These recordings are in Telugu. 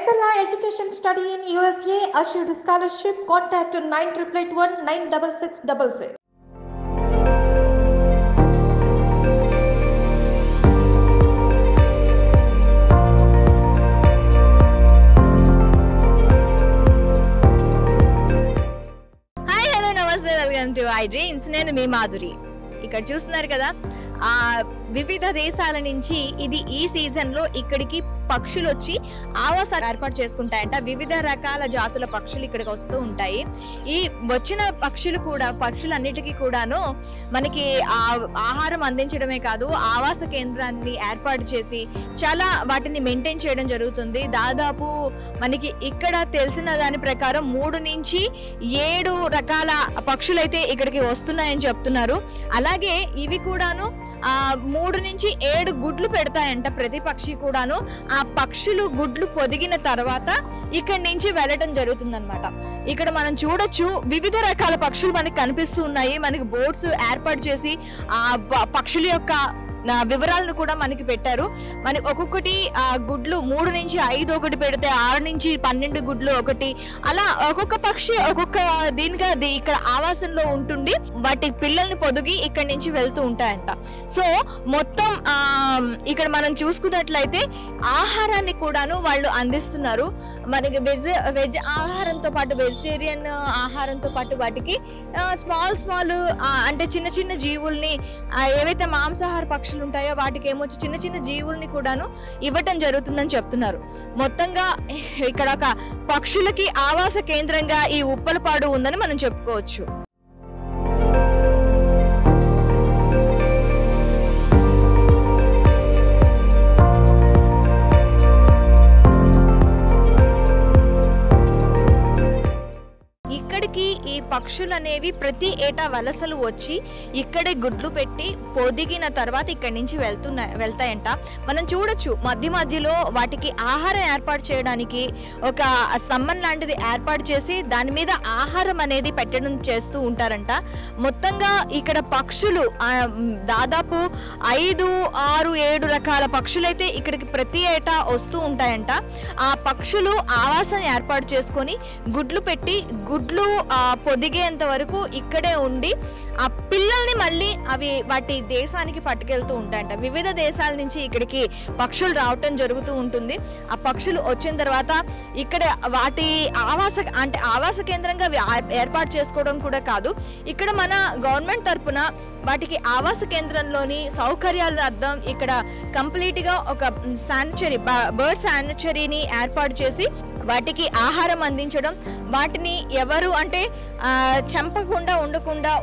Excella Education Study in USA assured scholarship. Contact 9881 96666. Hi hello నమస్తే వెల్కమ్ టు ఐ డ్రీమ్స్. నేను మీ మాధురి. ఇక్కడ చూస్తున్నారు కదా, వివిధ దేశాల నుంచి ఈ సీజన్ లో ఇక్కడికి పక్షులు వచ్చి ఆవాసాలు ఏర్పాటు చేసుకుంటాయంట. వివిధ రకాల జాతుల పక్షులు ఇక్కడికి వస్తూ ఉంటాయి. ఈ వచ్చిన పక్షులన్నిటికీ కూడాను మనకి ఆహారం అందించడమే కాదు, ఆవాస కేంద్రాన్ని ఏర్పాటు చేసి చాలా వాటిని మెయింటైన్ చేయడం జరుగుతుంది. దాదాపు మనకి ఇక్కడ తెలిసిన దాని ప్రకారం 3 నుంచి 7 రకాల పక్షులైతే ఇక్కడికి వస్తున్నాయని చెప్తున్నారు. అలాగే ఇవి కూడాను 3 నుంచి 7 గుడ్లు పెడతాయంట ప్రతి పక్షి కూడాను. ఆ పక్షులు గుడ్లు పొదిగిన తర్వాత ఇక్కడి నుంచి వెళ్ళటం జరుగుతుందన్నమాట. ఇక్కడ మనం చూడొచ్చు, వివిధ రకాల పక్షులు మనకి కనిపిస్తూ ఉన్నాయి. మనకి బోర్డ్స్ ఏర్పాటు చేసి ఆ పక్షుల యొక్క వివరాలను కూడా మనకి పెట్టారు. మనకి ఒక్కొక్కటి గుడ్లు 3 నుంచి 5 ఒకటి పెడితే 6 నుంచి 12 గుడ్లు ఒకటి, అలా ఒక్కొక్క పక్షి ఒక్కొక్క దీనిగా ఇక్కడ ఆవాసంలో ఉంటుండి వాటి పిల్లల్ని పొదిగి ఇక్కడి నుంచి వెళ్తూ ఉంటాయంట. సో మొత్తం ఇక్కడ మనం చూసుకున్నట్లయితే ఆహారాన్ని కూడాను వాళ్ళు అందిస్తున్నారు. మనకి వెజ్ ఆహారంతో పాటు వెజిటేరియన్ ఆహారంతో పాటు వాటికి స్మాల్ అంటే చిన్న జీవుల్ని, ఏవైతే మాంసాహార పక్షులు ఉంటాయో వాటికి ఏమొచ్చి చిన్న జీవుల్ని కూడాను ఇవ్వటం జరుగుతుందని చెప్తున్నారు. మొత్తంగా ఇక్కడ ఒక పక్షులకి ఆవాస కేంద్రంగా ఈ ఉప్పలపాడు ఉందని మనం చెప్పుకోవచ్చు. ఇక్కడికి ఈ పక్షులు అనేవి ప్రతి ఏటా వలసలు వచ్చి ఇక్కడే గుడ్లు పెట్టి పొదిగిన తర్వాత ఇక్కడి నుంచి వెళ్తాయంట. మనం చూడొచ్చు, మధ్యలో వాటికి ఆహారం ఏర్పాటు చేయడానికి ఒక స్తంభం లాంటిది ఏర్పాటు చేసి దాని మీద ఆహారం అనేది పెట్టడం చేస్తూ ఉంటారంట. మొత్తంగా ఇక్కడ పక్షులు దాదాపు 5, 6, 7 రకాల పక్షులైతే ఇక్కడికి ప్రతి ఏటా వస్తూ ఉంటాయంట. ఆ పక్షులు ఆవాసం ఏర్పాటు చేసుకొని గుడ్లు పెట్టి గుడ్లు పొదిగేంత వరకు ఇక్కడే ఉండి ఆ పిల్లల్ని మళ్ళీ అవి వాటి దేశానికి పట్టుకెళ్తూ ఉంటాయంట. వివిధ దేశాల నుంచి ఇక్కడికి పక్షులు రావటం జరుగుతూ ఉంటుంది. ఆ పక్షులు వచ్చిన తర్వాత ఇక్కడ వాటి ఆవాస కేంద్రంగా ఏర్పాటు చేసుకోవడం కూడా కాదు, ఇక్కడ మన గవర్నమెంట్ తరఫున వాటికి ఆవాస కేంద్రంలోని సౌకర్యాల అర్థం ఇక్కడ కంప్లీట్గా ఒక శానిటరీ బర్డ్ శానిటరీని ఏర్పాటు చేసి వాటికి ఆహారం అందించడం, వాటిని ఎవరు అంటే చంపకుండా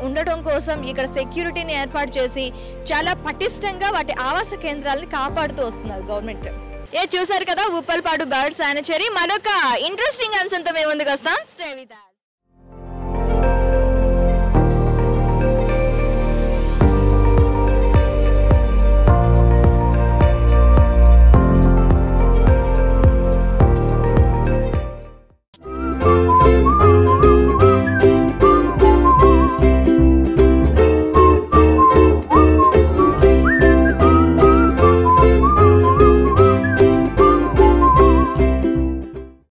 ఉండడం కోసం ఇక్కడ సెక్యూరిటీని ఏర్పాటు చేసి చాలా పటిష్టంగా వాటి ఆవాస కేంద్రాలని కాపాడుతూ వస్తున్నారు గవర్నమెంట్. చూసారు కదా, ఉప్పలపాడు బర్డ్ శానిటరీ. మరొక ఇంట్రెస్టింగ్ అంశంతో మేము ముందుకు వస్తాం. Stay with us.